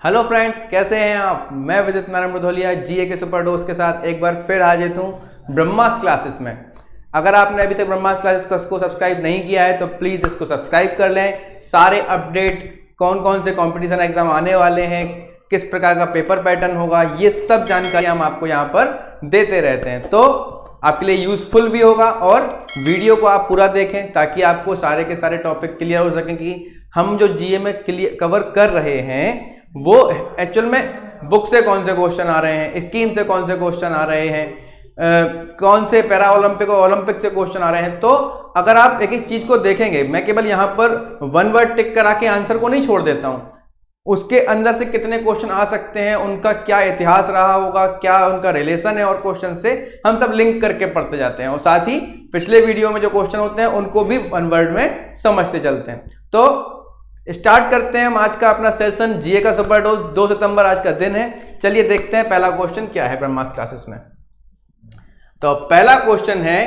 Hello friends, कैसे हैं आप। मैं विदित नारायण बुधौलिया जीए के सुपर डोज के साथ एक बार फिर हाजिर हूँ ब्रह्मास्त्र क्लासेस में। अगर आपने अभी तक ब्रह्मास्त्र क्लासेस को सब्सक्राइब नहीं किया है तो प्लीज़ इसको सब्सक्राइब कर लें। सारे अपडेट, कौन कौन से कंपटीशन एग्जाम आने वाले हैं, किस प्रकार का पेपर पैटर्न होगा, ये सब जानकारी हम आपको यहाँ पर देते रहते हैं। तो आपके लिए यूजफुल भी होगा और वीडियो को आप पूरा देखें ताकि आपको सारे के सारे टॉपिक क्लियर हो सकें कि हम जो जीए में कवर कर रहे हैं वो एक्चुअल में बुक से कौन से क्वेश्चन आ रहे हैं, स्कीम से कौन से क्वेश्चन आ रहे हैं, कौन से पैरा ओलंपिक और ओलंपिक से क्वेश्चन आ रहे हैं। तो अगर आप एक एक चीज को देखेंगे, मैं केवल यहां पर वन वर्ड टिक करा के आंसर को नहीं छोड़ देता हूं, उसके अंदर से कितने क्वेश्चन आ सकते हैं, उनका क्या इतिहास रहा होगा, क्या उनका रिलेशन है और क्वेश्चन से हम सब लिंक करके पढ़ते जाते हैं और साथ ही पिछले वीडियो में जो क्वेश्चन होते हैं उनको भी वन वर्ड में समझते चलते हैं। तो स्टार्ट करते हैं हम आज का अपना सेशन जीए का सुपर डोज। 2 सितंबर आज का दिन है। चलिए देखते हैं पहला क्वेश्चन क्या है ब्रह्मास्त्र क्लासेस में। तो पहला क्वेश्चन है,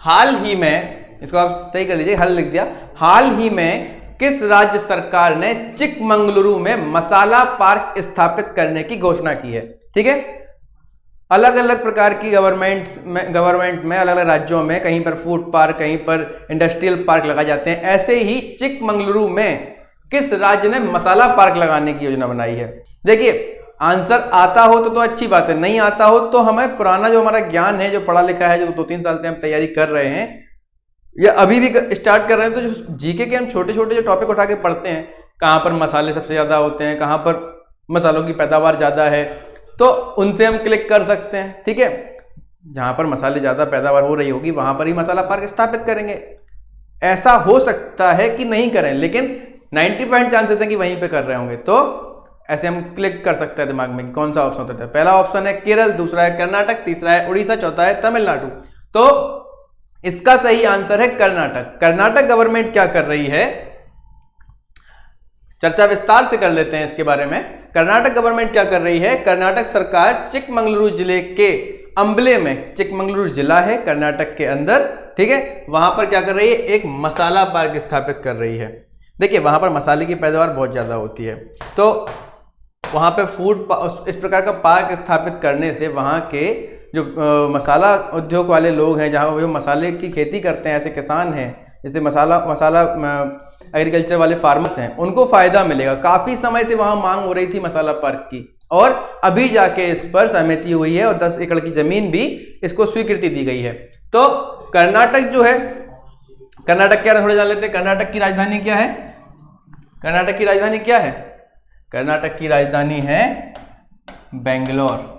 हाल ही में, इसको आप सही कर लीजिए, हल लिख दिया, हाल ही में किस राज्य सरकार ने चिकमंगलुरु में मसाला पार्क स्थापित करने की घोषणा की है। ठीक है, अलग अलग प्रकार की गवर्नमेंट में अलग अलग राज्यों में कहीं पर फूड पार्क, कहीं पर इंडस्ट्रियल पार्क लगाए जाते हैं। ऐसे ही चिकमंगलुरु में किस राज्य ने मसाला पार्क लगाने की योजना बनाई है। देखिए, आंसर आता हो तो अच्छी बात है, नहीं आता हो तो हमें पुराना जो हमारा ज्ञान है, जो पढ़ा लिखा है, जो 2-3 साल से हम तैयारी कर रहे हैं या अभी भी स्टार्ट कर रहे हैं, तो जो जीके के हम छोटे छोटे जो टॉपिक उठा के पढ़ते हैं, कहाँ पर मसाले सबसे ज्यादा होते हैं, कहाँ पर मसालों की पैदावार ज्यादा है, तो उनसे हम क्लिक कर सकते हैं। ठीक है, जहां पर मसाले ज्यादा पैदावार हो रही होगी वहां पर ही मसाला पार्क स्थापित करेंगे। ऐसा हो सकता है कि नहीं करें, लेकिन 90% चांसेस हैं कि वहीं पे कर रहे होंगे। तो ऐसे हम क्लिक कर सकते हैं दिमाग में कि कौन सा ऑप्शन होता है। पहला ऑप्शन है केरल, दूसरा है कर्नाटक, तीसरा है उड़ीसा, चौथा है तमिलनाडु। तो इसका सही आंसर है कर्नाटक। कर्नाटक गवर्नमेंट क्या कर रही है, चर्चा विस्तार से कर लेते हैं इसके बारे में। कर्नाटक गवर्नमेंट क्या कर रही है, कर्नाटक सरकार चिकमंगलुरु जिले के अंबले में, चिकमंगलुरु जिला है कर्नाटक के अंदर, ठीक है, वहां पर क्या कर रही है, एक मसाला पार्क स्थापित कर रही है। देखिए, वहां पर मसाले की पैदावार बहुत ज्यादा होती है, तो वहां पे इस प्रकार का पार्क स्थापित करने से वहां के जो मसाला उद्योग वाले लोग हैं, जहां वो मसाले की खेती करते हैं, ऐसे किसान हैं, जैसे मसाला एग्रीकल्चर वाले फार्मर्स हैं, उनको फायदा मिलेगा। काफी समय से वहां मांग हो रही थी मसाला पार्क की और अभी जाके इस पर सहमति हुई है और 10 एकड़ की जमीन भी इसको स्वीकृति दी गई है। तो कर्नाटक जो है, कर्नाटक क्या, थोड़े जान लेते हैं, कर्नाटक की राजधानी क्या है, कर्नाटक की राजधानी क्या है, कर्नाटक की राजधानी है बेंगलोर।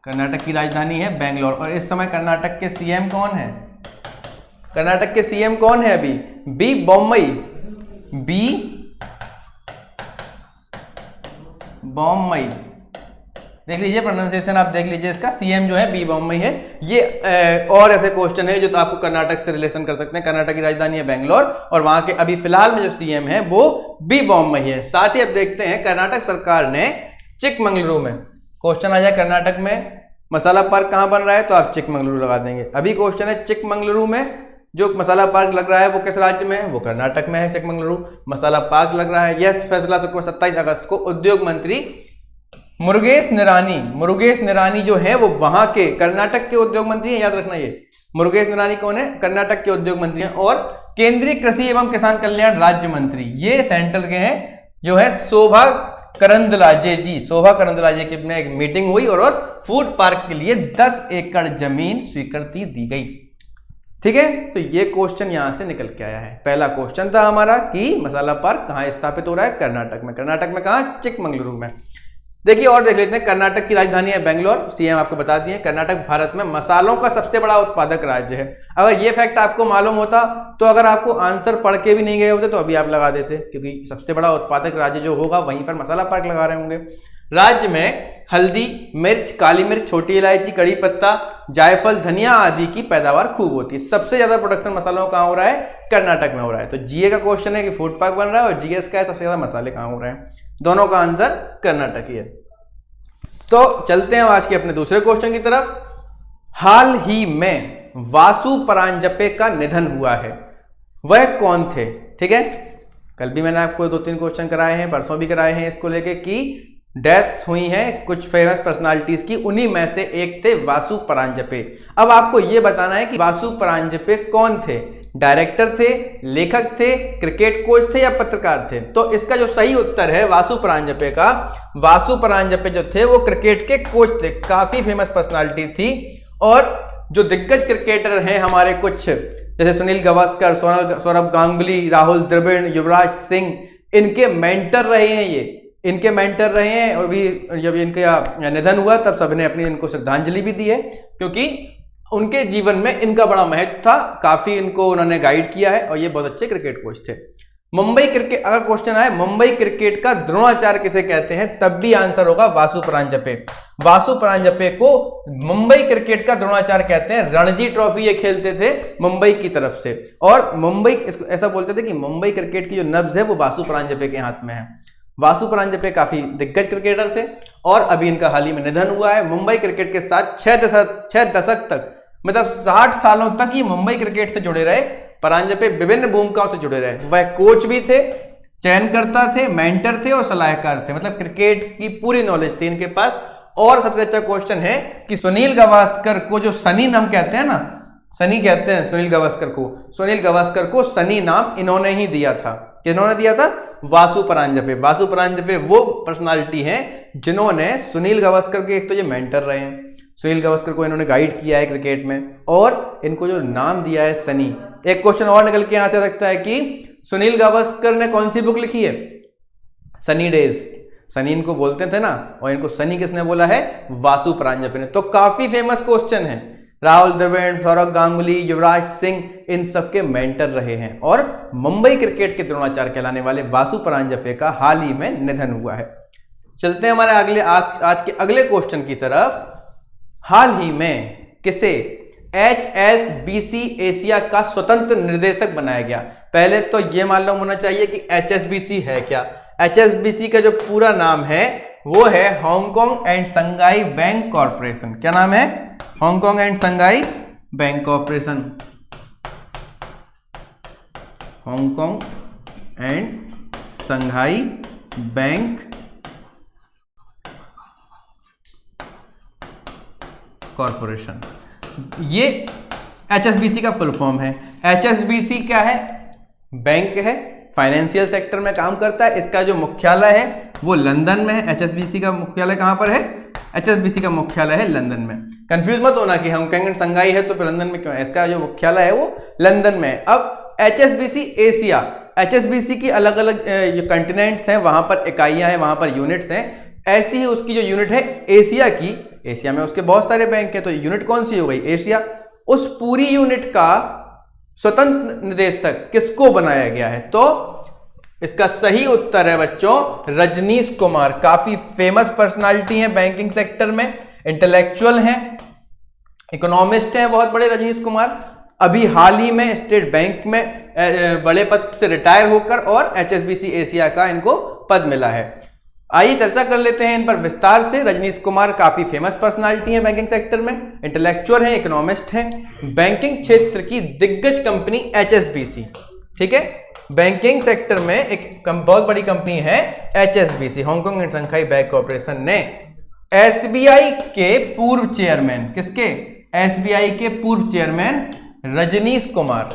कर्नाटक की राजधानी है बेंगलोर और इस समय कर्नाटक के सीएम कौन है, कर्नाटक के सीएम कौन है अभी, बी बॉम्मई, बी बॉम्मई, देख लीजिए प्रोनाउंसिएशन, आप देख लीजिए इसका, सीएम जो है बी बॉम्मई है। ये और ऐसे क्वेश्चन है जो तो आपको कर्नाटक से रिलेशन कर सकते हैं। कर्नाटक की राजधानी है बेंगलोर और वहां के अभी फिलहाल में जो सीएम है वो बी बॉम्मई है। साथ ही अब देखते हैं कर्नाटक सरकार ने चिकमंगलुरु में, क्वेश्चन आ जाए कर्नाटक में मसाला पार्क कहां बन रहा है तो आप चिकमंगलुरु लगा देंगे। अभी क्वेश्चन है चिकमंगलुरु में जो मसाला पार्क लग रहा है वो किस राज्य में है, वो कर्नाटक में है। चिकमंगलुरु मसाला पार्क लग रहा है। यह फैसला 27 अगस्त को उद्योग मंत्री मुरुगेश निरानी जो है वो वहां के कर्नाटक के उद्योग मंत्री हैं, याद रखना। ये मुरुगेश निरानी कौन है, कर्नाटक के उद्योग मंत्री हैं और केंद्रीय कृषि एवं किसान कल्याण राज्य मंत्री ये सेंट्रल के हैं, जो है शोभा करंदलाजे जी। शोभा करंदलाजे की एक मीटिंग हुई और फूड पार्क के लिए 10 एकड़ जमीन स्वीकृति दी गई। ठीक है, तो ये क्वेश्चन यहां से निकल के आया है। पहला क्वेश्चन था हमारा कि मसाला पार्क कहां स्थापित हो रहा है, कर्नाटक में। कर्नाटक में कहां, चिकमंगलुरु में। देखिए और देख लेते हैं, कर्नाटक की राजधानी है बेंगलोर, सीएम आपको बता दिए। कर्नाटक भारत में मसालों का सबसे बड़ा उत्पादक राज्य है। अगर ये फैक्ट आपको मालूम होता तो अगर आपको आंसर पढ़ के भी नहीं गए होते तो अभी आप लगा देते, क्योंकि सबसे बड़ा उत्पादक राज्य जो होगा वहीं पर मसाला पार्क लगा रहे होंगे। राज्य में हल्दी, मिर्च, काली मिर्च, छोटी इलायची, कड़ी पत्ता, जायफल, धनिया आदि की पैदावार खूब होती है। सबसे ज्यादा प्रोडक्शन मसालों कहाँ हो रहा है, कर्नाटक में हो रहा है। तो जीए का क्वेश्चन है कि फूड पार्क बन रहा है और जीएस का है सबसे ज्यादा मसाले कहाँ हो रहे हैं। दोनों का आंसर कर्नाटक ही है। तो चलते हैं आज के अपने दूसरे क्वेश्चन की तरफ। हाल ही में वासु परांजपे का निधन हुआ है, वह कौन थे। ठीक है, कल भी मैंने आपको 2-3 क्वेश्चन कराए हैं, परसों भी कराए हैं इसको लेके कि डेथ्स हुई हैं कुछ फेमस पर्सनालिटीज की, उन्हीं में से एक थे वासु परांजपे। अब आपको यह बताना है कि वासु परांजपे कौन थे, डायरेक्टर थे, लेखक थे, क्रिकेट कोच थे या पत्रकार थे। तो इसका जो सही उत्तर है वासु परांजपे का, वासु परांजपे जो थे वो क्रिकेट के कोच थे, काफी फेमस पर्सनालिटी थी। और जो दिग्गज क्रिकेटर हैं हमारे कुछ, जैसे सुनील गावस्कर, सौरभ गांगुली, राहुल द्रविड़, युवराज सिंह, इनके मेंटर रहे हैं, ये इनके मेंटर रहे हैं। और भी जब इनका निधन हुआ तब सबने अपनी इनको श्रद्धांजलि भी दी है, क्योंकि उनके जीवन में इनका बड़ा महत्व था, काफी इनको उन्होंने गाइड किया है और ये बहुत अच्छे क्रिकेट कोच थे। मुंबई क्रिकेट, अगर क्वेश्चन आए मुंबई क्रिकेट का द्रोणाचार्य किसे कहते हैं, तब भी आंसर होगा वासु परांजपे। वासु परांजपे को मुंबई क्रिकेट का द्रोणाचार्य कहते हैं। रणजी ट्रॉफी ये खेलते थे मुंबई की तरफ से, और मुंबई इसको ऐसा बोलते थे कि मुंबई क्रिकेट की जो नब्ज है वो वासु परांजपे के हाथ में है। वासु परांजपे काफी दिग्गज क्रिकेटर थे और अभी इनका हाल ही में निधन हुआ है। मुंबई क्रिकेट के साथ 6 दशक तक, मतलब 60 सालों तक ये मुंबई क्रिकेट से जुड़े रहे। परांजपे विभिन्न भूमिकाओं से जुड़े रहे, वह कोच भी थे, चयनकर्ता थे, मेंटर थे और सलाहकार थे, मतलब क्रिकेट की पूरी नॉलेज थी इनके पास। और सबसे अच्छा क्वेश्चन है कि सुनील गावस्कर को जो सनी नाम कहते हैं ना, सनी कहते हैं सुनील गावस्कर को सनी नाम इन्होंने ही दिया था। किन्होंने दिया था? वासु परांजपे। वासु परांजपे वो पर्सनालिटी हैं जिन्होंने सुनील गावस्कर के, एक तो ये मेंटर रहे हैं, सुनील गावस्कर को इन्होंने गाइड किया है क्रिकेट में, और इनको जो नाम दिया है सनी। एक क्वेश्चन और निकल के यहां से सकता है कि सुनील गावस्कर ने कौन सी बुक लिखी है? सनी डेज। सनी इनको बोलते थे ना, और इनको सनी किसने बोला है? वासु परांजपे ने। तो काफी फेमस क्वेश्चन है। राहुल द्रविड़, सौरभ गांगुली, युवराज सिंह, इन सबके मेंटर रहे हैं और मुंबई क्रिकेट के द्रोणाचार्य कहलाने वाले वासु परांजपे का हाल ही में निधन हुआ है। चलते हैं हमारे आज के अगले क्वेश्चन की तरफ। हाल ही में किसे HSBC एशिया का स्वतंत्र निर्देशक बनाया गया? पहले तो यह मालूम होना चाहिए कि HSBC है क्या। HSBC का जो पूरा नाम है वो है Hong Kong and Shanghai bank corporation. क्या नाम है? Hong Kong and Shanghai bank corporation. Hong Kong and Shanghai bank corporation, ये HSBC का फुल फॉर्म है। HSBC क्या है? बैंक है, फाइनेंशियल सेक्टर में काम करता है। इसका जो मुख्यालय है वो लंदन में है। HSBC का मुख्यालय कहां पर है? HSBC का मुख्यालय है लंदन में। कंफ्यूज मत होना कि हांगकांग एंड संघाई है तो फिर लंदन में क्यों है। इसका जो मुख्यालय है वो लंदन में है। अब HSBC एशिया, HSBC की अलग अलग जो कंटिनेंट्स हैं वहां पर इकाइयां हैं, वहां पर यूनिट्स हैं। ऐसी ही उसकी जो यूनिट है एशिया की, एशिया में उसके बहुत सारे बैंक हैं, तो यूनिट कौन सी हो गई? एशिया। उस पूरी यूनिट का स्वतंत्र निदेशक किसको बनाया गया है? तो इसका सही उत्तर है बच्चों रजनीश कुमार। काफी फेमस पर्सनालिटी है बैंकिंग सेक्टर में, इंटेलेक्चुअल हैं, इकोनॉमिस्ट हैं बहुत बड़े रजनीश कुमार। अभी हाल ही में स्टेट बैंक में बड़े पद से रिटायर होकर और HSBC एशिया का इनको पद मिला है। आइए चर्चा कर लेते हैं इन पर विस्तार से। रजनीश कुमार काफी फेमस पर्सनालिटी है बैंकिंग सेक्टर में, इंटेलेक्चुअल है, इकोनॉमिस्ट हैं। बैंकिंग क्षेत्र की दिग्गज कंपनी HSBC, ठीक है, बैंकिंग सेक्टर में एक बहुत बड़ी कंपनी है HSBC, Hong Kong and Shanghai bank corporation ने SBI के पूर्व चेयरमैन, किसके? SBI के पूर्व चेयरमैन रजनीश कुमार,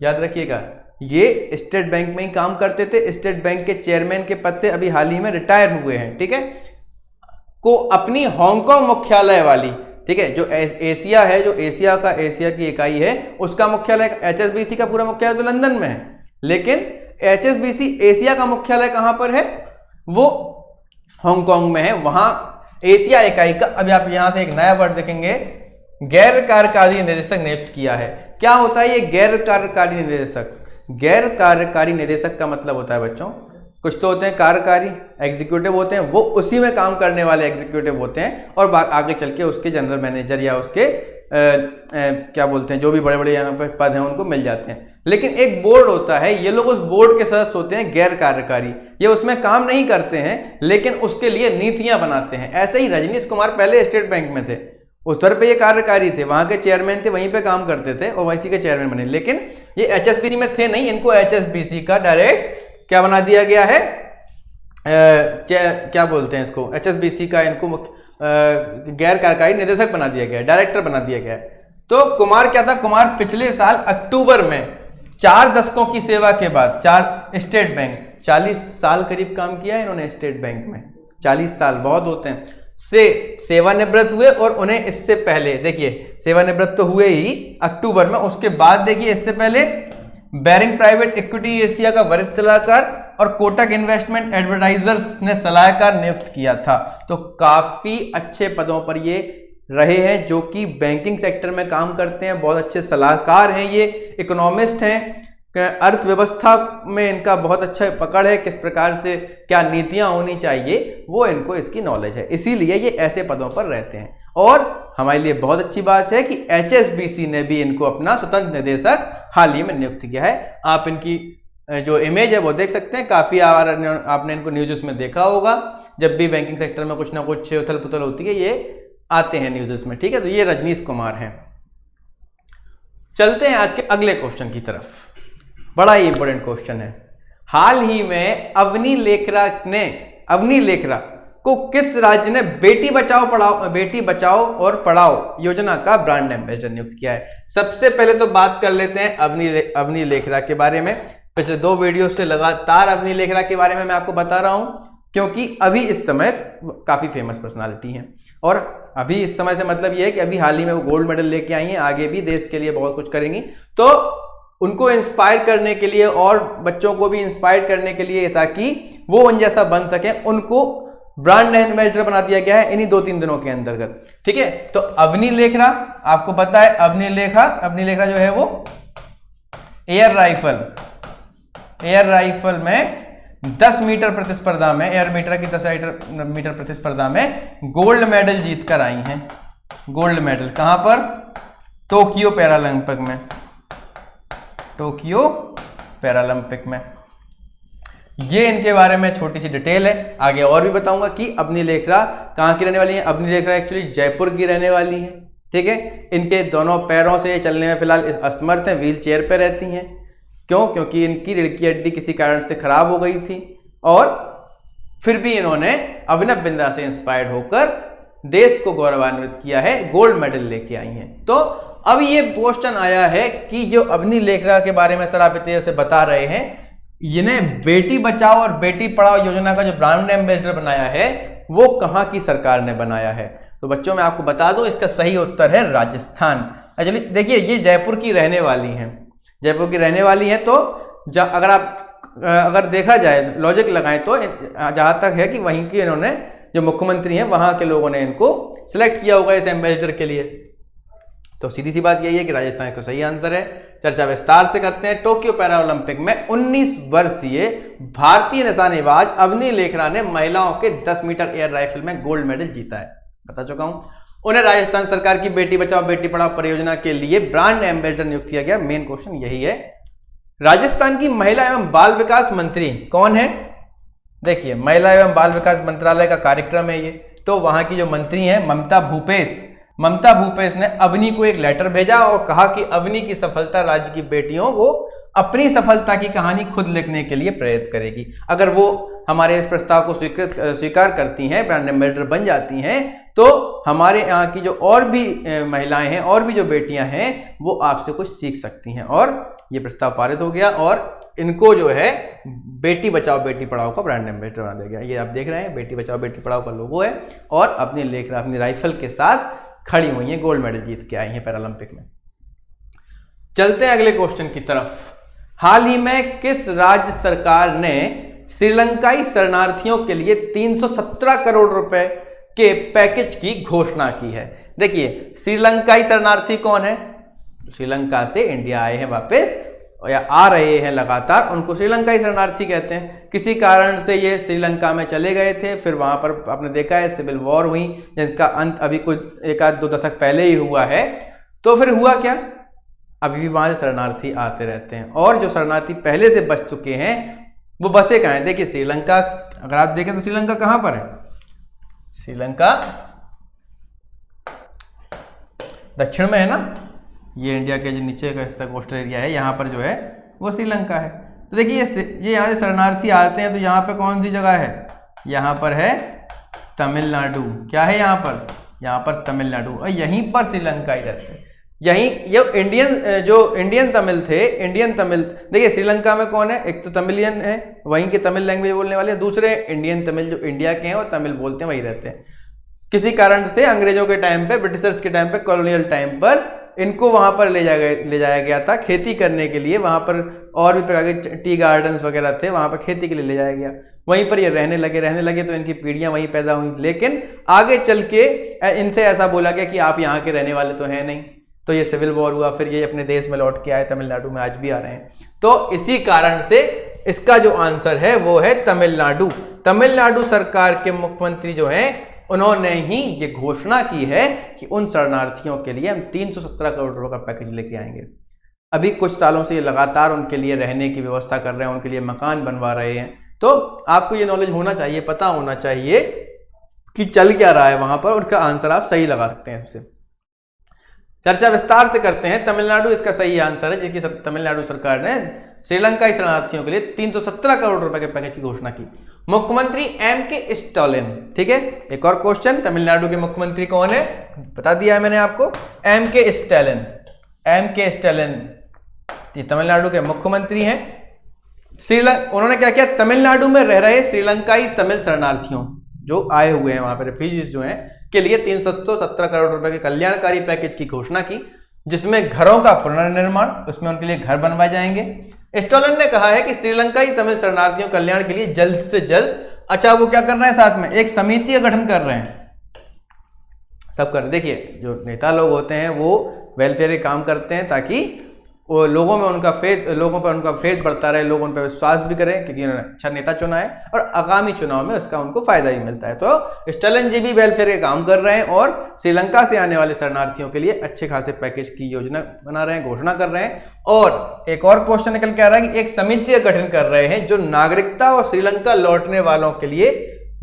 याद रखिएगा, ये स्टेट बैंक में ही काम करते थे, स्टेट बैंक के चेयरमैन के पद से अभी हाल ही में रिटायर हुए हैं, ठीक है, को अपनी हांगकांग मुख्यालय वाली, ठीक है, जो एशिया है, जो एशिया की इकाई है, उसका मुख्यालय HSBC का पूरा मुख्यालय तो लंदन में है, लेकिन HSBC एशिया का मुख्यालय कहां पर है? वो हांगकांग में है। वहां एशिया इकाई का, अभी आप यहां से एक नया वर्ड देखेंगे, गैर कार्यकारी निदेशक नियुक्त किया है। क्या होता है ये गैर कार्यकारी निदेशक? गैर कार्यकारी निदेशक का मतलब होता है बच्चों, कुछ तो होते हैं कार्यकारी, एग्जीक्यूटिव होते हैं, वो उसी में काम करने वाले एग्जीक्यूटिव होते हैं और आगे चल के उसके जनरल मैनेजर या उसके क्या बोलते हैं, जो भी बड़े बड़े यहाँ पे पद हैं उनको मिल जाते हैं। लेकिन एक बोर्ड होता है, ये लोग उस बोर्ड के सदस्य होते हैं गैर कार्यकारी, ये उसमें काम नहीं करते हैं लेकिन उसके लिए नीतियां बनाते हैं। ऐसे ही रजनीश कुमार पहले स्टेट बैंक में थे, उस स्तर पे ये कार्यकारी थे, वहां के चेयरमैन थे, वहीं पे काम करते थे और वैसी के चेयरमैन बने, लेकिन ये HSBC में थे नहीं, इनको HSBC का डायरेक्ट क्या बना दिया गया है, क्या बोलते हैं इसको, HSBC का इनको गैर कार्यकारी निदेशक बना दिया गया है, डायरेक्टर बना दिया गया है। तो कुमार क्या था, कुमार पिछले साल अक्टूबर में 4 दशकों की सेवा के बाद स्टेट बैंक 40 साल करीब काम किया है इन्होंने स्टेट बैंक में, 40 साल बहुत होते हैं, से सेवानिवृत्त हुए। और उन्हें इससे पहले देखिए सेवानिवृत्त तो हुए ही अक्टूबर में, उसके बाद देखिए इससे पहले बेरिंग प्राइवेट इक्विटी एशिया का वरिष्ठ सलाहकार और कोटक इन्वेस्टमेंट एडवर्टाइजर्स ने सलाहकार नियुक्त किया था। तो काफी अच्छे पदों पर ये रहे हैं, जो कि बैंकिंग सेक्टर में काम करते हैं, बहुत अच्छे सलाहकार हैं, ये इकोनॉमिस्ट हैं, अर्थव्यवस्था में इनका बहुत अच्छा पकड़ है, किस प्रकार से क्या नीतियां होनी चाहिए वो इनको इसकी नॉलेज है, इसीलिए ये ऐसे पदों पर रहते हैं। और हमारे लिए बहुत अच्छी बात है कि HSBC ने भी इनको अपना स्वतंत्र निदेशक हाल ही में नियुक्त किया है। आप इनकी जो इमेज है वो देख सकते हैं, काफी आपने इनको न्यूज़ में देखा होगा, जब भी बैंकिंग सेक्टर में कुछ ना कुछ उथल पुथल होती है ये आते हैं न्यूज़ में, ठीक है। तो ये रजनीश कुमार हैं। चलते हैं आज के अगले क्वेश्चन की तरफ, बड़ा ही इंपॉर्टेंट क्वेश्चन है। हाल ही में अवनी लेखरा को किस राज्य ने बेटी बचाओ और पढ़ाओ योजना का ब्रांड एम्बेसडर नियुक्त किया है? सबसे पहले तो बात कर लेते हैं अवनी लेखरा के बारे में। पिछले 2 वीडियो से लगातार अवनी लेखरा के बारे में मैं आपको बता रहा हूं, क्योंकि अभी इस समय काफी फेमस पर्सनालिटी हैं। और अभी इस समय से मतलब ये है कि अभी हाल ही में वो गोल्ड मेडल लेके आई हैं, आगे भी देश के लिए बहुत कुछ करेंगी। तो उनको इंस्पायर करने के लिए और बच्चों को भी इंस्पायर करने के लिए, ताकि वो उन जैसा बन सके, उनको ब्रांड एम्बेसडर बना दिया गया है इन्हीं 2-3 दिनों के अंतर्गत, ठीक है। तो अवनी लेखरा आपको पता है, अवनी लेखरा जो है वो एयर राइफल में 10 मीटर प्रतिस्पर्धा में, एयर मीटर की 10 मीटर प्रतिस्पर्धा में गोल्ड मेडल जीतकर आई हैं। गोल्ड मेडल कहां पर? टोक्यो पैरालंपिक में। ये इनके बारे में छोटी सी डिटेल है, आगे और भी बताऊंगा कि अवनी लेखरा कहाँ की रहने वाली है। अवनी लेखरा एक्चुअली जयपुर की रहने वाली है, ठीक है। इनके दोनों पैरों से चलने में फिलहाल असमर्थ हैं, व्हील चेयर पर रहती हैं। क्यों? क्योंकि इनकी रीढ़ की हड्डी किसी कारण से खराब हो गई थी, और फिर भी इन्होंने अभिनव बिंद्रा से इंस्पायर्ड होकर देश को गौरवान्वित किया है, गोल्ड मेडल लेके आई हैं। तो अब ये क्वेश्चन आया है कि जो अवनी लेखरा के बारे में सर आप इतने से बता रहे हैं, इन्हें बेटी बचाओ और बेटी पढ़ाओ योजना का जो ब्रांड एम्बेसडर बनाया है वो कहां की सरकार ने बनाया है? तो बच्चों मैं आपको बता दूं, इसका सही उत्तर है राजस्थान। एक्चुअली देखिए ये जयपुर की रहने वाली हैं, तो अगर देखा जाए, लॉजिक लगाएं तो जहां तक है कि वहीं के इन्होंने जो मुख्यमंत्री हैं वहां के लोगों ने इनको सिलेक्ट किया होगा इस एम्बेसडर के लिए। तो सीधी सी बात यही है कि राजस्थान का सही आंसर है। चर्चा विस्तार से करते हैं। टोक्यो पैरालंपिक में 19 वर्षीय भारतीय निशानेबाज अवनी लेखरा ने महिलाओं के 10 मीटर एयर राइफल में गोल्ड मेडल जीता है, बता चुका हूं। उन्हें राजस्थान सरकार की बेटी बचाओ बेटी पढ़ाओ परियोजना के लिए ब्रांड एम्बेसडर नियुक्त किया गया। मेन क्वेश्चन यही है। राजस्थान की महिला एवं बाल विकास मंत्री कौन है? देखिए महिला एवं बाल विकास मंत्रालय का कार्यक्रम है ये। तो वहां की जो मंत्री हैं ममता भूपेश ने अवनी को एक लेटर भेजा और कहा कि अवनी की सफलता राज्य की बेटियों को अपनी सफलता की कहानी खुद लिखने के लिए प्रेरित करेगी। अगर वो हमारे इस प्रस्ताव को स्वीकार करती हैं, ब्रांड एम्बेसडर बन जाती हैं, तो हमारे यहाँ की जो और भी महिलाएं हैं और भी जो बेटियां हैं वो आपसे कुछ सीख सकती हैं। और ये प्रस्ताव पारित हो गया और इनको जो है बेटी बचाओ बेटी पढ़ाओ का ब्रांड एम्बेसडर बना दिया गया। ये आप देख रहे हैं बेटी बचाओ बेटी पढ़ाओ का लोगो है और अवनी लेखरा अपनी राइफल के साथ खड़ी हुई हैं, गोल्ड मेडल जीत के आई हैं पैरालंपिक में। चलते हैं अगले क्वेश्चन की तरफ। हाल ही में किस राज्य सरकार ने श्रीलंकाई शरणार्थियों के लिए 317 करोड़ रुपए के पैकेज की घोषणा की है? देखिए श्रीलंकाई शरणार्थी कौन है? श्रीलंका से इंडिया आए हैं वापस या आ रहे हैं लगातार, उनको श्रीलंकाई शरणार्थी कहते हैं। किसी कारण से ये श्रीलंका में चले गए थे, फिर वहां पर आपने देखा है सिविल वॉर हुई जिनका अंत अभी कुछ 1-2 दशक पहले ही हुआ है। तो फिर हुआ क्या? अभी भी वहां से शरणार्थी आते रहते हैं और जो शरणार्थी पहले से बच चुके हैं वो बसे कहाँ हैं? देखिए श्रीलंका, अगर आप देखें तो श्रीलंका कहां पर है? श्रीलंका दक्षिण में है ना, ये इंडिया के जो नीचे का हिस्सा कोस्टल एरिया है, यहाँ पर जो है वो श्रीलंका है। तो देखिए ये यहाँ से शरणार्थी आते हैं तो यहाँ पे कौन सी जगह है, यहाँ पर है तमिलनाडु। क्या है यहाँ पर तमिलनाडु, और यहीं पर श्रीलंका ही रहते हैं। यहीं ये इंडियन तमिल थे, इंडियन तमिल। देखिए श्रीलंका में कौन है, एक तो तमिलियन है, वहीं के तमिल लैंग्वेज बोलने वाले, दूसरे इंडियन तमिल जो इंडिया के हैं और तमिल बोलते हैं वही रहते हैं। किसी कारण से अंग्रेजों के टाइम पे, ब्रिटिशर्स के टाइम पे, कॉलोनियल टाइम पर इनको वहां पर ले जाया गया था खेती करने के लिए। वहां पर और भी प्रकार के टी गार्डन्स वगैरह थे, वहां पर खेती के लिए ले जाया गया। वहीं पर ये रहने लगे तो इनकी पीढ़ियां वहीं पैदा हुई। लेकिन आगे चल के इनसे ऐसा बोला गया कि आप यहाँ के रहने वाले तो हैं नहीं, तो ये सिविल वॉर हुआ, फिर ये अपने देश में लौट के आए, तमिलनाडु में आज भी आ रहे हैं। तो इसी कारण से इसका जो आंसर है वो है तमिलनाडु। तमिलनाडु सरकार के मुख्यमंत्री जो हैं उन्होंने ही ये घोषणा की है कि उन शरणार्थियों के लिए हम 317 करोड़ रुपए का पैकेज लेके आएंगे। अभी कुछ सालों से ये लगातार उनके लिए रहने की व्यवस्था कर रहे हैं, उनके लिए मकान बनवा रहे हैं। तो आपको ये नॉलेज होना चाहिए, पता होना चाहिए कि चल क्या रहा है वहां पर, उनका आंसर आप सही लगा सकते हैं। इससे चर्चा विस्तार से करते हैं। तमिलनाडु इसका सही आंसर है, जिसकी तमिलनाडु सरकार ने श्रीलंकाई शरणार्थियों के लिए 317 करोड़ रुपए के पैकेज की घोषणा की। मुख्यमंत्री M.K. स्टालिन, ठीक है। एक और क्वेश्चन, तमिलनाडु के मुख्यमंत्री कौन है, बता दिया है मैंने आपको, M.K. Stalin. M.K. Stalin Tamil Nadu के मुख्यमंत्री हैं। उन्होंने क्या किया, तमिलनाडु में रह रहे श्रीलंकाई तमिल शरणार्थियों जो आए हुए हैं वहां पर, रेफ्यूजीज जो हैं, के लिए 317 करोड़ रुपए के कल्याणकारी पैकेज की घोषणा की, जिसमें घरों का पुनर्निर्माण, उसमें उनके लिए घर बनवाए जाएंगे। स्टालिन ने कहा है कि श्रीलंकाई तमिल शरणार्थियों कल्याण के लिए जल्द से जल्द, अच्छा वो क्या कर रहे हैं, साथ में एक समिति का गठन कर रहे हैं, सब कर। देखिए जो नेता लोग होते हैं वो वेलफेयर के काम करते हैं ताकि वो लोगों पर उनका फेथ बढ़ता रहे, लोग उन पर विश्वास भी करें, क्योंकि उन्होंने अच्छा नेता चुना है और आगामी चुनाव में उसका उनको फायदा ही मिलता है। तो स्टालिन जी भी वेलफेयर के काम कर रहे हैं और श्रीलंका से आने वाले शरणार्थियों के लिए अच्छे खासे पैकेज की योजना बना रहे हैं, घोषणा कर रहे हैं। और एक और क्वेश्चन निकल के आ रहा है कि एक समिति का गठन कर रहे हैं जो नागरिकता और श्रीलंका लौटने वालों के लिए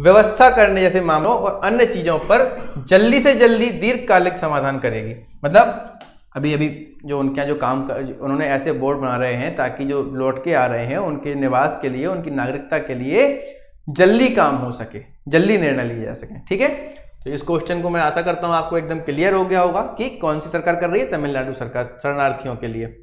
व्यवस्था करने जैसे मामलों और अन्य चीजों पर जल्दी से जल्दी दीर्घकालिक समाधान करेगी। मतलब अभी जो उनके यहाँ जो काम उन्होंने ऐसे बोर्ड बना रहे हैं ताकि जो लौट के आ रहे हैं उनके निवास के लिए, उनकी नागरिकता के लिए जल्दी काम हो सके, जल्दी निर्णय लिए जा सके, ठीक है। तो इस क्वेश्चन को मैं आशा करता हूं आपको एकदम क्लियर हो गया होगा कि कौन सी सरकार कर रही है, तमिलनाडु सरकार शरणार्थियों के लिए।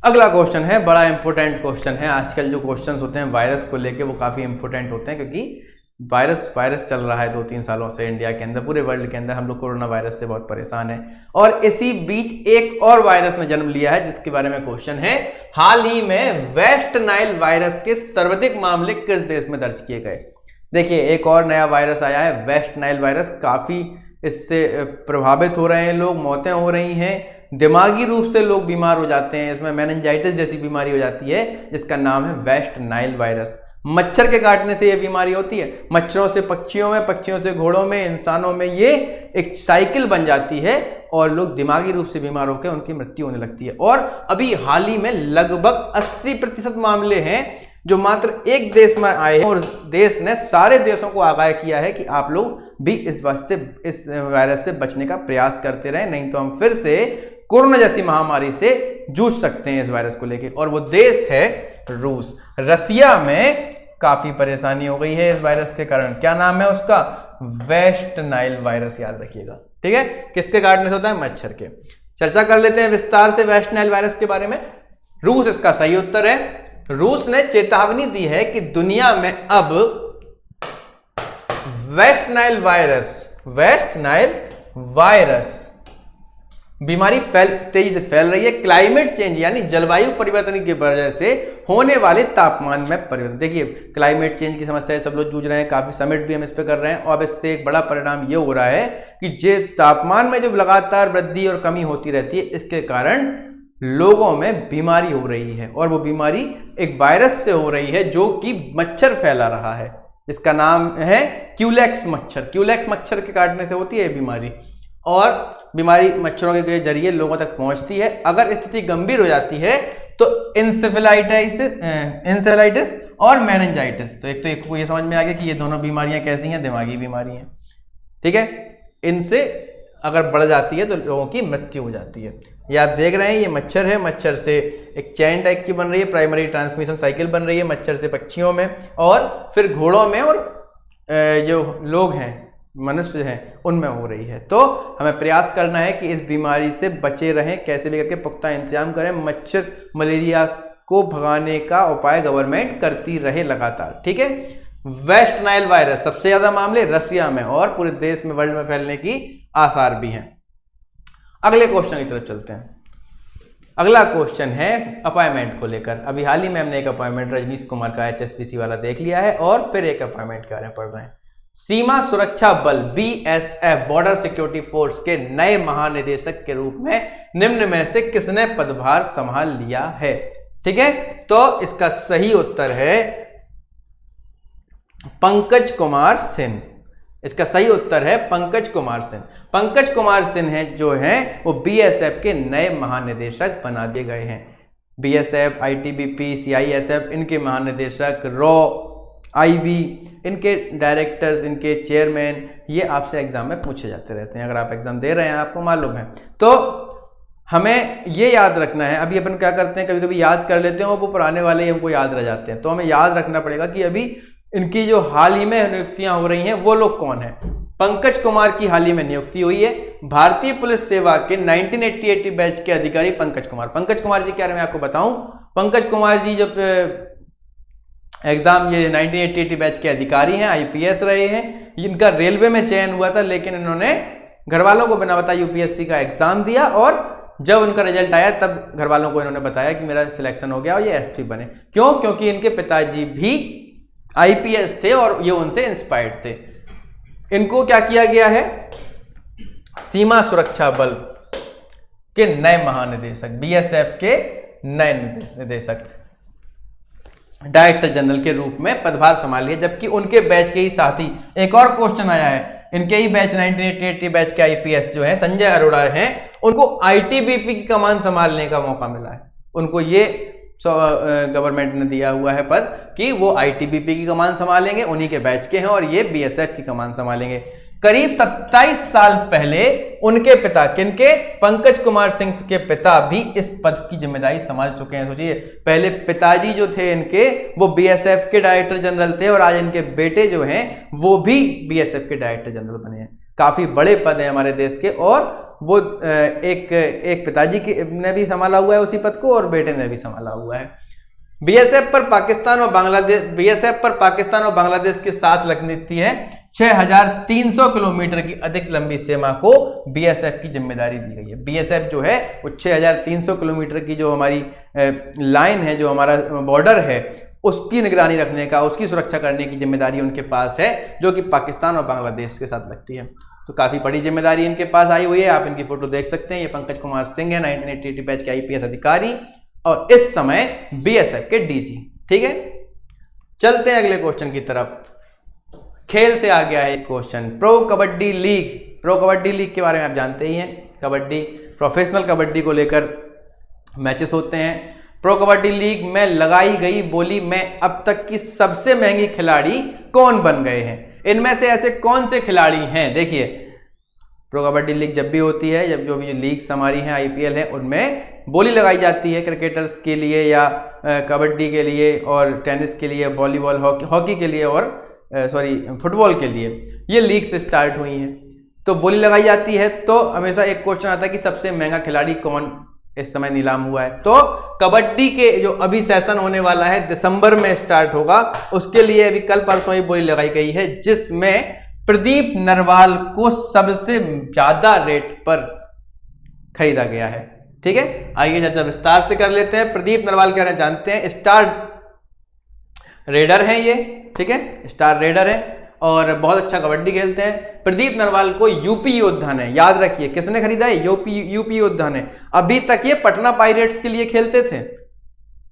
अगला क्वेश्चन है, बड़ा इंपॉर्टेंट क्वेश्चन है। आजकल जो क्वेश्चंस होते हैं वायरस को लेके वो काफी इंपॉर्टेंट होते हैं, क्योंकि वायरस चल रहा है 2-3 सालों से इंडिया के अंदर, पूरे वर्ल्ड के अंदर हम लोग कोरोना वायरस से बहुत परेशान हैं। और इसी बीच एक और वायरस ने जन्म लिया है जिसके बारे में क्वेश्चन है, हाल ही में वेस्ट नाइल वायरस के सर्वाधिक मामले किस देश में दर्ज किए गए। देखिए एक और नया वायरस आया है, वेस्ट नाइल वायरस। काफी इससे प्रभावित हो रहे हैं लोग, मौतें हो रही हैं, दिमागी रूप से लोग बीमार हो जाते हैं, इसमें मेनिंजाइटिस जैसी बीमारी हो जाती है जिसका नाम है वेस्ट नाइल वायरस। मच्छर के काटने से ये बीमारी होती है, मच्छरों से पक्षियों में, पक्षियों से घोड़ों में, इंसानों में, ये एक साइकिल बन जाती है और लोग दिमागी रूप से बीमार होकर उनकी मृत्यु होने लगती है। और अभी हाल ही में लगभग 80% मामले हैं जो मात्र एक देश में आए हैं और देश ने सारे देशों को आगाह किया है कि आप लोग भी इस वायरस से बचने का प्रयास करते रहें, नहीं तो हम फिर से कोरोना जैसी महामारी से जूझ सकते हैं इस वायरस को लेके। और वो देश है रूस। रसिया में काफी परेशानी हो गई है इस वायरस के कारण। क्या नाम है उसका, वेस्ट नाइल वायरस, याद रखिएगा, ठीक है। किसके काटने से होता है, मच्छर के। चर्चा कर लेते हैं विस्तार से वेस्ट नाइल वायरस के बारे में। रूस इसका सही उत्तर है। रूस ने चेतावनी दी है कि दुनिया में अब वेस्ट नाइल वायरस बीमारी तेजी से फैल रही है। क्लाइमेट चेंज यानी जलवायु परिवर्तन की वजह से होने वाले तापमान में परिवर्तन। देखिए क्लाइमेट चेंज की समस्या सब लोग जूझ रहे हैं, काफी समिट भी हम इस पे कर रहे हैं और अब इससे एक बड़ा परिणाम ये हो रहा है कि जे तापमान में जो लगातार वृद्धि और कमी होती रहती है, इसके कारण लोगों में बीमारी हो रही है और वो बीमारी एक वायरस से हो रही है जो कि मच्छर फैला रहा है। इसका नाम है क्यूलेक्स मच्छर। क्यूलेक्स मच्छर के काटने से होती है बीमारी और बीमारी मच्छरों के जरिए लोगों तक पहुंचती है। अगर स्थिति गंभीर हो जाती है तो इंसेफेलाइटिस और मेनिंजाइटिस। तो एक तो ये समझ में आ गया कि ये दोनों बीमारियां कैसी हैं, दिमागी बीमारी हैं, ठीक है। इनसे अगर बढ़ जाती है तो लोगों की मृत्यु हो जाती है। ये आप देख रहे हैं, ये मच्छर है, मच्छर से एक चैन टाइप की बन रही है, प्राइमरी ट्रांसमिशन साइकिल बन रही है मच्छर से पक्षियों में, और फिर घोड़ों में, और जो लोग हैं, मनुष्य हैं, उनमें हो रही है। तो हमें प्रयास करना है कि इस बीमारी से बचे रहें, कैसे भी करके पुख्ता इंतजाम करें, मच्छर मलेरिया को भगाने का उपाय गवर्नमेंट करती रहे लगातार, ठीक है। वेस्ट नाइल वायरस, सबसे ज्यादा मामले रसिया में और पूरे देश में, वर्ल्ड में फैलने की आसार भी हैं। अगले क्वेश्चन की तरफ चलते हैं। अगला क्वेश्चन है अपॉइंटमेंट को लेकर। अभी हाल ही में हमने एक अपॉइंटमेंट रजनीश कुमार का HSBC वाला देख लिया है और फिर एक अपॉइंटमेंट के बारे में पढ़ रहे हैं। सीमा सुरक्षा बल BSF बॉर्डर सिक्योरिटी फोर्स के नए महानिदेशक के रूप में निम्न में से किसने पदभार संभाल लिया है? ठीक है, तो इसका सही उत्तर है पंकज कुमार सिंह। इसका सही उत्तर है पंकज कुमार सिंह। पंकज कुमार सिंह है जो हैं वो BSF के नए महानिदेशक बना दिए गए हैं। BSF, ITBP, CISF इनके महानिदेशक, रॉ, IB इनके डायरेक्टर्स, इनके चेयरमैन, ये आपसे एग्जाम में पूछे जाते रहते हैं। अगर आप एग्जाम दे रहे हैं, आपको मालूम है, तो हमें ये याद रखना है। अभी अपन क्या करते हैं, कभी कभी याद कर लेते हैं और वो पुराने वाले हमको याद रह जाते हैं। तो हमें याद रखना पड़ेगा कि अभी इनकी जो हाल ही में नियुक्तियां हो रही हैं वो लोग कौन है। पंकज कुमार की हाल ही में नियुक्ति हुई है। भारतीय पुलिस सेवा के 1980 बैच के अधिकारी पंकज कुमार। पंकज कुमार जी के बारे में आपको बताऊं, पंकज कुमार जी जब एग्जाम, ये 1980 बैच के अधिकारी हैं, IPS रहे हैं। इनका रेलवे में चयन हुआ था, लेकिन इन्होंने घर वालों को बिना बताए UPSC का एग्जाम दिया और जब उनका रिजल्ट आया तब घर वालों को इन्होंने बताया कि मेरा सिलेक्शन हो गया और ये SP बने। क्यों? क्योंकि इनके पिताजी भी IPS थे और ये उनसे इंस्पायर्ड थे। इनको क्या किया गया है? सीमा सुरक्षा बल के नए महानिदेशक, BSF के नए निदेशक, डायरेक्टर जनरल के रूप में पदभार संभाल लिया। जबकि उनके बैच के ही साथी एक और क्वेश्चन आया है, इनके ही बैच 1980 बैच के IPS जो है संजय अरोड़ा हैं, उनको ITBP की कमान संभालने का मौका मिला है। उनको ये गवर्नमेंट ने दिया हुआ है पद कि वो ITBP की कमान संभालेंगे, उन्हीं के बैच के हैं, और ये BSF की कमान संभालेंगे। करीब 27 साल पहले उनके पिता, किनके? पंकज कुमार सिंह के पिता भी इस पद की जिम्मेदारी संभाल चुके हैं। सोचिए, पहले पिताजी जो थे इनके वो BSF के डायरेक्टर जनरल थे और आज इनके बेटे जो हैं वो भी BSF के डायरेक्टर जनरल बने हैं। काफी बड़े पद हैं हमारे देश के, और वो एक पिताजी ने भी संभाला हुआ है उसी पद को और बेटे ने भी संभाला हुआ है। BSF पर पाकिस्तान और बांग्लादेश के साथ लगती है 6300 किलोमीटर की अधिक लंबी सीमा को BSF की जिम्मेदारी दी गई है। BSF जो है वो 6300 किलोमीटर की जो हमारी लाइन है, जो हमारा बॉर्डर है, उसकी निगरानी रखने का, उसकी सुरक्षा करने की जिम्मेदारी उनके पास है, जो कि पाकिस्तान और बांग्लादेश के साथ लगती है। तो काफी बड़ी जिम्मेदारी इनके पास आई हुई है। आप इनकी फोटो देख सकते हैं। ये पंकज कुमार सिंह है, 1980 बैच के IPS अधिकारी और इस समय BSF के DG। ठीक है, चलते हैं अगले क्वेश्चन की तरफ। खेल से आ गया है एक question, pro kabaddi league. Pro kabaddi league के बारे में आप जानते ही हैं। कबड्डी, प्रोफेशनल कबड्डी को लेकर मैचेस होते हैं। प्रो कबड्डी लीग में लगाई गई बोली में अब तक की सबसे महंगी खिलाड़ी कौन बन गए हैं? इनमें से ऐसे कौन से खिलाड़ी हैं? देखिए, प्रो कबड्डी लीग जब भी होती है, जब जो भी लीग्स हमारी हैं, IPL है, उनमें बोली लगाई जाती है क्रिकेटर्स के लिए या कबड्डी के लिए और टेनिस के लिए, वॉलीबॉल, हॉकी के लिए और फुटबॉल के लिए। ये लीग से स्टार्ट हुई हैं, तो बोली लगाई जाती है। तो हमेशा एक क्वेश्चन आता है कि सबसे महंगा खिलाड़ी कौन इस समय नीलाम हुआ है। तो कबड्डी के जो अभी सेशन होने वाला है, दिसंबर में स्टार्ट होगा, उसके लिए अभी कल परसों ही बोली लगाई गई है, जिसमें प्रदीप नरवाल को सबसे ज्यादा रेट पर खरीदा गया है। ठीक है, आइए चर्चा विस्तार से कर लेते हैं। प्रदीप नरवाल के बारे में जानते हैं। स्टार रेडर हैं ये, ठीक है, स्टार रेडर हैं और बहुत अच्छा कबड्डी खेलते हैं। प्रदीप नरवाल को यूपी योद्धा ने, याद रखिए, किसने खरीदा है? यूपी योद्धा ने। अभी तक ये पटना पायरेट्स के लिए खेलते थे।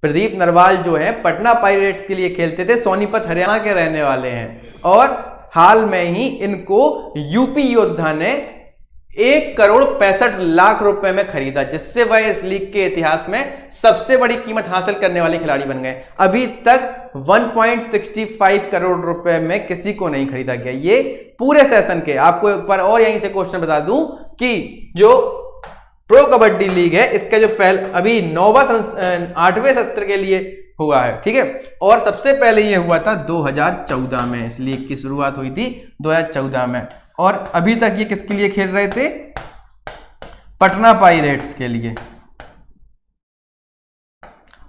प्रदीप नरवाल जो है पटना पायरेट्स के लिए खेलते थे, सोनीपत हरियाणा के रहने वाले हैं और हाल में ही इनको यूपी योद्धा ने 1,65,00,000 रुपए में खरीदा, जिससे वह इस लीग के इतिहास में सबसे बड़ी कीमत हासिल करने वाले खिलाड़ी बन गए। अभी तक 1.65 करोड़ रुपए में किसी को नहीं खरीदा गया। ये पूरे सेशन के, आपको एक बार और यहीं से क्वेश्चन बता दूं कि जो प्रो कबड्डी लीग है, इसका जो पहले अभी 8वें सत्र के लिए हुआ है, ठीक है। और सबसे पहले ये हुआ था 2014 में, इस लीग की शुरुआत हुई थी 2014 में। और अभी तक ये किसके लिए खेल रहे थे? पटना पाइरेट्स के लिए,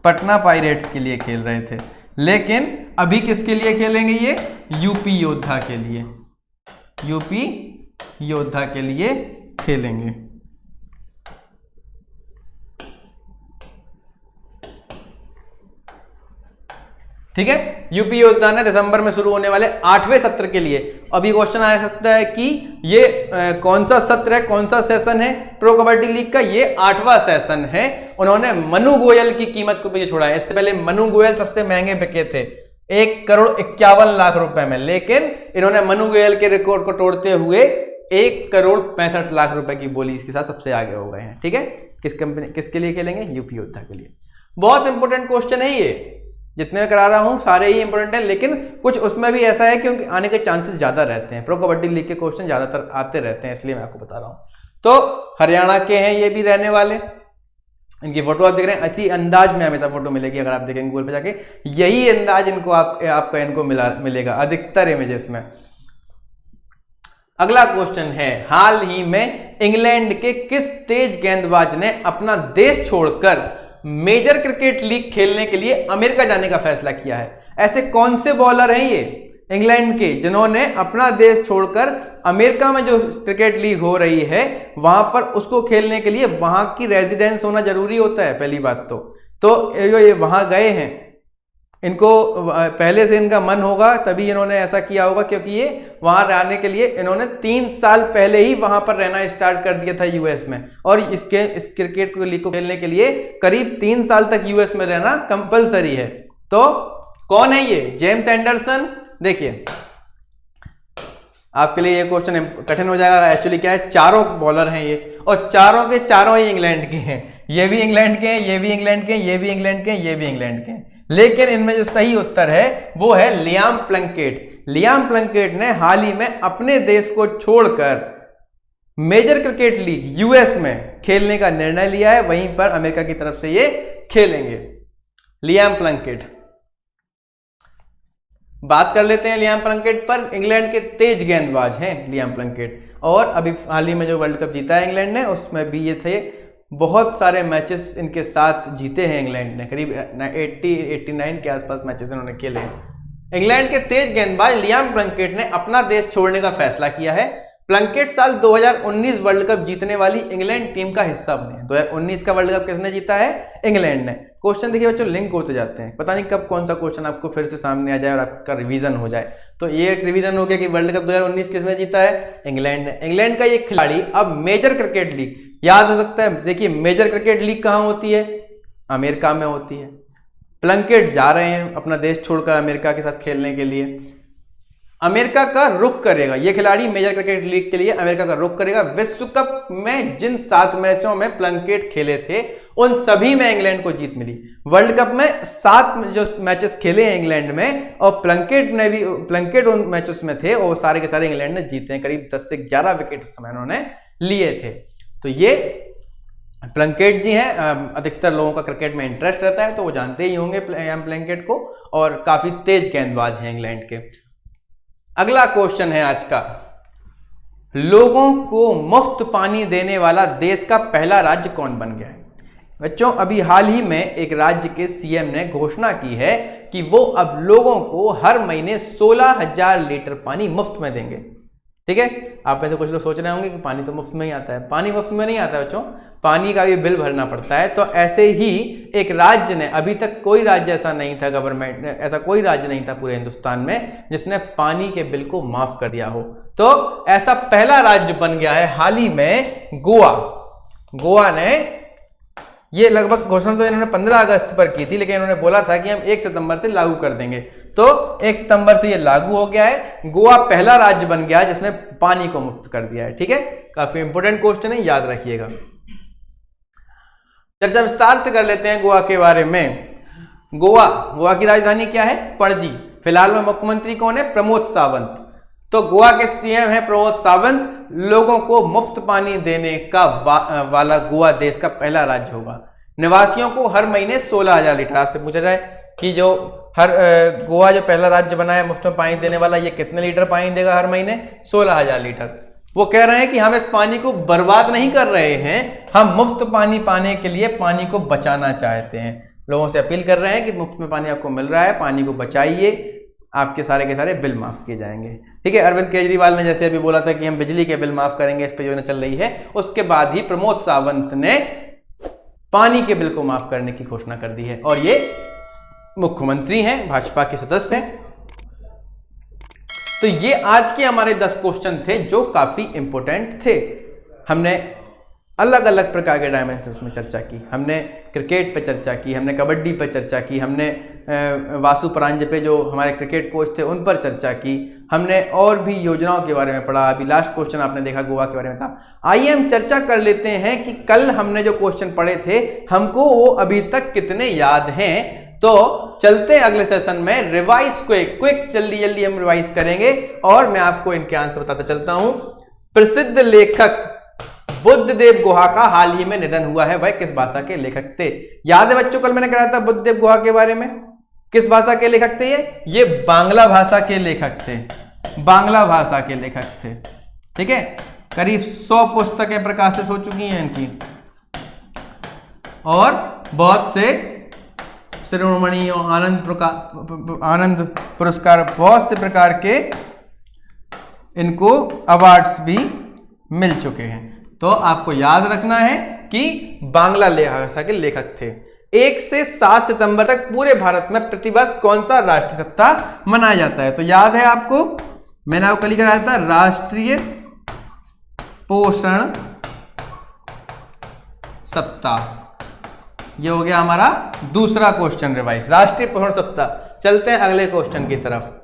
पटना पाइरेट्स के लिए खेल रहे थे। लेकिन अभी किसके लिए खेलेंगे? ये यूपी योद्धा के लिए, यूपी योद्धा के लिए खेलेंगे। ठीक है, यूपी योद्धा ने दिसंबर में शुरू होने वाले 8वें सत्र के लिए। अभी क्वेश्चन आ सकता है कि ये कौन सा सत्र है, कौन सा सेशन है प्रो कबड्डी लीग का? ये 8वां सेशन है। उन्होंने मनु गोयल की कीमत को पीछे छोड़ा है। इससे पहले मनु गोयल सबसे महंगे बिके थे 1,51,00,000 रुपए में, लेकिन इन्होंने मनु गोयल के रिकॉर्ड को तोड़ते हुए 1,65,00,000 रुपए की बोली इसके साथ सबसे आगे हो गए हैं। ठीक है, किसके लिए खेलेंगे? यूपी योद्धा के लिए। बहुत इंपॉर्टेंट क्वेश्चन है ये, जितने मैं करा रहा हूं सारे ही इंपॉर्टेंट हैं, लेकिन कुछ उसमें भी ऐसा है क्योंकि आने के चांसेस ज्यादा रहते हैं। प्रो कबड्डी लीग के क्वेश्चन ज्यादातर आते रहते हैं, इसलिए मैं आपको बता रहा हूं। तो हरियाणा के हैं ये भी रहने वाले, इनकी फोटो आप देख रहे हैं। इसी अंदाज में हमेशा फोटो मिलेगी, अगर आप देखेंगे गूगल पे जाके, यही अंदाज इनको आपका इनको मिलेगा अधिकतर इमेजेस में। अगला क्वेश्चन है, हाल ही में इंग्लैंड के किस तेज गेंदबाज ने अपना देश छोड़कर मेजर क्रिकेट लीग खेलने के लिए अमेरिका जाने का फैसला किया है? ऐसे कौन से बॉलर हैं ये इंग्लैंड के जिन्होंने अपना देश छोड़कर अमेरिका में जो क्रिकेट लीग हो रही है वहां पर उसको खेलने के लिए वहां की रेजिडेंस होना जरूरी होता है पहली बात तो ये वहां गए हैं, इनको पहले से इनका मन होगा तभी इन्होंने ऐसा किया होगा, क्योंकि ये वहां रहने के लिए इन्होंने 3 साल पहले ही वहां पर रहना स्टार्ट कर दिया था यूएस में। और इस क्रिकेट को लीग को खेलने के लिए करीब 3 साल तक यूएस में रहना कंपलसरी है। तो कौन है ये? James Anderson. देखिए आपके लिए ये क्वेश्चन कठिन हो जाएगा। एक्चुअली क्या है, चारों बॉलर हैं ये, और चारों के चारों ही इंग्लैंड के हैं। ये भी इंग्लैंड के हैं, ये भी इंग्लैंड के हैं, ये भी इंग्लैंड के हैं, ये भी इंग्लैंड के हैं। लेकिन इनमें जो सही उत्तर है वो है लियाम प्लंकेट। लियाम प्लंकेट ने हाल ही में अपने देश को छोड़कर मेजर क्रिकेट लीग यूएस में खेलने का निर्णय लिया है, वहीं पर अमेरिका की तरफ से ये खेलेंगे। लियाम प्लंकेट, बात कर लेते हैं लियाम प्लंकेट पर। इंग्लैंड के तेज गेंदबाज हैं लियाम प्लंकेट, और अभी हाल ही में जो वर्ल्ड कप जीता है इंग्लैंड ने उसमें भी ये थे। बहुत सारे मैचेस इनके साथ जीते हैं इंग्लैंड ने, करीब 80-89 के आसपास मैचेस इन्होंने खेले हैं। इंग्लैंड के तेज गेंदबाज लियाम प्लंकेट ने अपना देश छोड़ने का फैसला किया है। प्लंकेट साल 2019 वर्ल्ड कप जीतने वाली इंग्लैंड टीम का हिस्सा बने। 2019 का वर्ल्ड कप किसने जीता है? इंग्लैंड ने। क्वेश्चन देखिए बच्चों, लिंक होते जाते हैं, पता नहीं कब कौन सा क्वेश्चन आपको फिर से सामने आ जाए और आपका रिवीजन हो जाए। तो ये एक रिवीजन हो गया कि वर्ल्ड कप 2019 किसने जीता है? इंग्लैंड ने। इंग्लैंड का ये खिलाड़ी अब मेजर क्रिकेट लीग, याद हो सकता है, देखिए मेजर क्रिकेट लीग कहां होती है? अमेरिका में होती है। प्लंकेट जा रहे हैं अपना देश छोड़कर अमेरिका के साथ खेलने के लिए, अमेरिका का रुख करेगा ये खिलाड़ी। मेजर क्रिकेट लीग के लिए अमेरिका का रुख करेगा। विश्व कप में जिन 7 मैचों में प्लंकेट खेले थे उन सभी में इंग्लैंड को जीत मिली। वर्ल्ड कप में 7 जो मैचेस खेले हैं इंग्लैंड में, और प्लंकेट उन मैचेस में थे, और सारे के सारे इंग्लैंड ने जीते हैं। करीब 10 से 11 विकेट उस समय उन्होंने लिए थे। तो ये प्लंकेट जी हैं। अधिकतर लोगों का क्रिकेट में इंटरेस्ट रहता है तो वो जानते ही होंगे प्लंकेट को, और काफी तेज गेंदबाज हैं इंग्लैंड के। अगला क्वेश्चन है आज का, लोगों को मुफ्त पानी देने वाला देश का पहला राज्य कौन बन गया है? बच्चों अभी हाल ही में एक राज्य के सीएम ने घोषणा की है कि वो अब लोगों को हर महीने 16,000 लीटर पानी मुफ्त में देंगे। ठीक है, आप में से कुछ लोग सोच रहे होंगे कि पानी तो मुफ्त में ही आता है। पानी मुफ्त में नहीं आता बच्चों, पानी का भी बिल भरना पड़ता है। तो ऐसे ही एक राज्य ने, अभी तक कोई राज्य ऐसा नहीं था, गवर्नमेंट ने ऐसा कोई राज्य नहीं था पूरे हिंदुस्तान में जिसने पानी के बिल को माफ कर दिया हो। तो ऐसा पहला राज्य बन गया है हाल ही में गोवा। गोवा ने ये लगभग घोषणा तो इन्होंने 15 अगस्त पर की थी, लेकिन इन्होंने बोला था कि हम 1 सितंबर से लागू कर देंगे। तो 1 सितंबर से ये लागू हो गया है। गोवा पहला राज्य बन गया जिसने पानी को मुफ्त कर दिया है। ठीक है, काफी इंपोर्टेंट क्वेश्चन है, याद रखिएगा। चर्चा विस्तार से कर लेते हैं गोवा के बारे में। गोवा की राजधानी क्या है? पणजी। फिलहाल में मुख्यमंत्री कौन है? प्रमोद सावंत। तो गोवा के सीएम हैं प्रमोद सावंत। लोगों को मुफ्त पानी देने का वाला गोवा देश का पहला राज्य होगा। निवासियों को हर महीने 16,000 लीटर। आपसे पूछा जाए कि जो गोवा जो पहला राज्य बना है मुफ्त में पानी देने वाला, ये कितने लीटर पानी देगा हर महीने? 16,000 लीटर। वो कह रहे हैं कि हम इस पानी को बर्बाद नहीं कर रहे हैं, हम मुफ्त पानी पाने के लिए पानी को बचाना चाहते हैं। लोगों से अपील कर रहे हैं कि मुफ्त में पानी आपको मिल रहा है, पानी को बचाइए, आपके सारे के सारे बिल माफ किए जाएंगे। ठीक है, अरविंद केजरीवाल ने जैसे अभी बोला था कि हम बिजली के बिल माफ करेंगे, इस पर योजना चल रही है, उसके बाद ही प्रमोद सावंत ने पानी के बिल को माफ करने की घोषणा कर दी है। और ये मुख्यमंत्री हैं, भाजपा के सदस्य हैं। तो ये आज के हमारे 10 क्वेश्चन थे जो काफी इंपॉर्टेंट थे। हमने अलग अलग प्रकार के डायमेंशंस में चर्चा की। हमने क्रिकेट पे चर्चा की, हमने कबड्डी पे चर्चा की, हमने वासु परांजपे जो हमारे क्रिकेट कोच थे उन पर चर्चा की, हमने और भी योजनाओं के बारे में पढ़ा। अभी लास्ट क्वेश्चन आपने देखा गोवा के बारे में था। आइए हम चर्चा कर लेते हैं कि कल हमने जो क्वेश्चन पढ़े थे हमको वो अभी तक कितने याद हैं। तो चलते हैं अगले सेशन में रिवाइज क्विक जल्दी जल्दी हम रिवाइज करेंगे और मैं आपको इनके आंसर बताता चलता हूं। प्रसिद्ध लेखक बुद्धदेव गुहा का हाल ही में निधन हुआ है। वह किस भाषा के लेखक थे? याद है बच्चों, कल मैंने कराया था बुद्धदेव गुहा के बारे में। किस भाषा के लेखक थे ये बांग्ला भाषा के लेखक थे। बांग्ला भाषा के लेखक थे। ठीक है, करीब 100 पुस्तकें प्रकाशित हो चुकी हैं इनकी और बहुत से शिरोमणि और आनंद पुरस्कार, बहुत से प्रकार के इनको अवार्ड्स भी मिल चुके हैं। तो आपको याद रखना है कि बांग्ला भाषा के लेखक थे। 1 से 7 सितंबर तक पूरे भारत में प्रतिवर्ष कौन सा राष्ट्रीय सप्ताह मनाया जाता है? तो याद है आपको, मैंने आपको कल कराया था राष्ट्रीय पोषण सप्ताह। ये हो गया हमारा दूसरा क्वेश्चन रिवाइज, राष्ट्रीय पोषण सप्ताह। चलते हैं अगले क्वेश्चन की तरफ।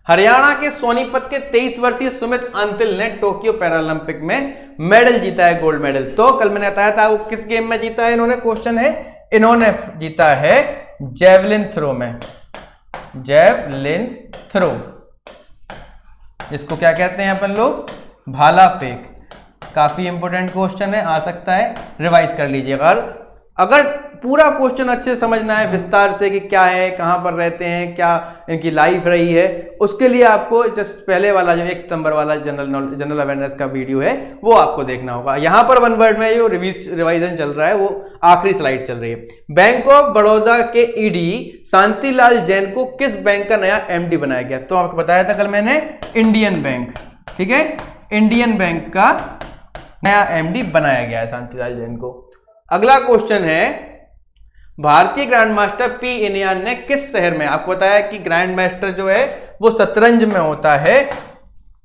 हरियाणा के सोनीपत के 23 वर्षीय सुमित अंतिल ने टोक्यो पैरालंपिक में मेडल जीता है, गोल्ड मेडल। तो कल मैंने बताया था वो किस गेम में जीता है इन्होंने, क्वेश्चन है, इन्होंने जीता है जेवलिन थ्रो में। जेवलिन थ्रो, इसको क्या कहते हैं अपन लोग? भाला फेंक। काफी इंपॉर्टेंट क्वेश्चन है, आ सकता है, रिवाइज कर लीजिएगा। अगर पूरा क्वेश्चन अच्छे से समझना है विस्तार से कि क्या है, कहां पर रहते हैं, क्या इनकी लाइफ रही है, उसके लिए आपको जस्ट पहले वाला जो 1 सितंबर वाला जनरल अवेयरनेस का वीडियो है वो आपको देखना होगा। यहां पर 1 वर्ड में जो रिवाइजन चल रहा है वो आखिरी स्लाइड चल रही है। बैंक ऑफ बड़ौदा के ईडी शांतिलाल जैन को किस बैंक का नया एमडी बनाया गया? तो आपको बताया था कल मैंने, इंडियन बैंक। ठीक है, इंडियन बैंक का नया एमडी बनाया गया है शांतिलाल जैन को। अगला क्वेश्चन है, भारतीय ग्रैंड मास्टर पी इनियान ने किस शहर में, आपको बताया कि ग्रैंड मास्टर जो है वो शतरंज में होता है,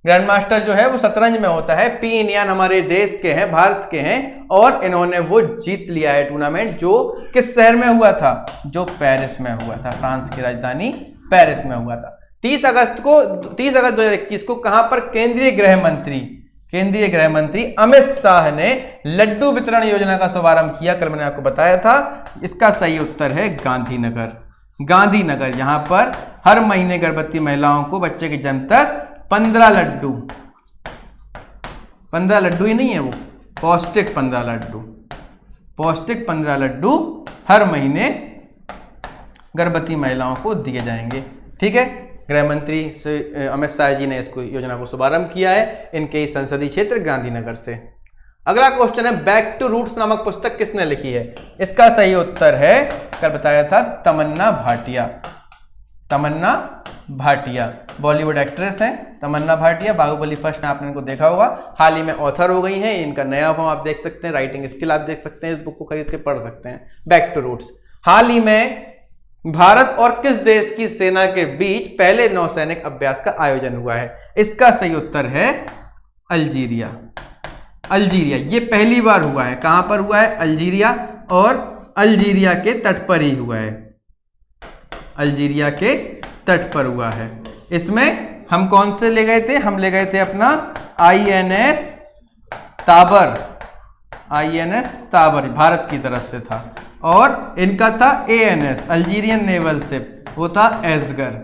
ग्रैंड मास्टर जो है वो शतरंज में होता है। पी इनियान हमारे देश के हैं, भारत के हैं, और इन्होंने वो जीत लिया है टूर्नामेंट। जो किस शहर में हुआ था? जो पेरिस में हुआ था, फ्रांस की राजधानी पेरिस में हुआ था। 30 अगस्त 2021 को कहां पर केंद्रीय गृह मंत्री अमित शाह ने लड्डू वितरण योजना का शुभारंभ किया? कल मैंने आपको बताया था, इसका सही उत्तर है गांधीनगर। यहां पर हर महीने गर्भवती महिलाओं को बच्चे के जन्म तक 15 लड्डू ही नहीं है वो, पौष्टिक 15 लड्डू हर महीने गर्भवती महिलाओं को दिए जाएंगे। ठीक है, गृह मंत्री अमित शाह जी ने इसको योजना को शुभारंभ किया है इनके संसदीय क्षेत्र गांधीनगर से। अगला क्वेश्चन है, बैक टू रूट्स नामक पुस्तक किसने लिखी है? इसका सही उत्तर है, कल बताया था, तमन्ना भाटिया बॉलीवुड एक्ट्रेस हैं तमन्ना भाटिया। बाहुबली फर्स्ट में आपने इनको देखा होगा, हाल ही में ऑथर हो गई हैं। इनका नया फॉर्म आप देख सकते हैं, राइटिंग स्किल आप देख सकते हैं, इस बुक को खरीद के पढ़ सकते हैं। Back to roots. हाल ही में भारत और किस देश की सेना के बीच पहले नौसैनिक अभ्यास का आयोजन हुआ है? इसका सही उत्तर है अल्जीरिया। ये पहली बार हुआ है। कहां पर हुआ है? अल्जीरिया, और अल्जीरिया के तट पर ही हुआ है। अल्जीरिया के तट पर हुआ है। इसमें हम कौन से ले गए थे? हम ले गए थे अपना INS ताबर, भारत की तरफ से था, और इनका था ANS, अल्जीरियन नेवल शिप, वो था एजगर।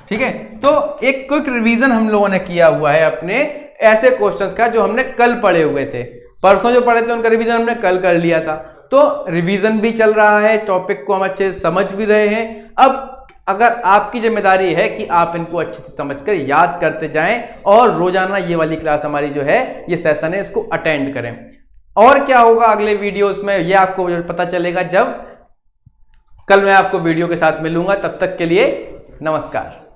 ठीक है, तो एक क्विक रिवीजन हम लोगों ने किया हुआ है अपने ऐसे क्वेश्चंस का जो हमने कल पढ़े हुए थे। परसों जो पढ़े थे उनका रिवीजन हमने कल कर लिया था, तो रिवीजन भी चल रहा है, टॉपिक को हम अच्छे से समझ भी रहे हैं। अब अगर आपकी जिम्मेदारी है कि आप इनको अच्छे से समझकर याद करते जाएं और रोजाना ये वाली क्लास हमारी जो है, ये सेशन है, इसको अटेंड करें। और क्या होगा अगले वीडियोस में ये आपको पता चलेगा जब कल मैं आपको वीडियो के साथ मिलूंगा। तब तक के लिए नमस्कार।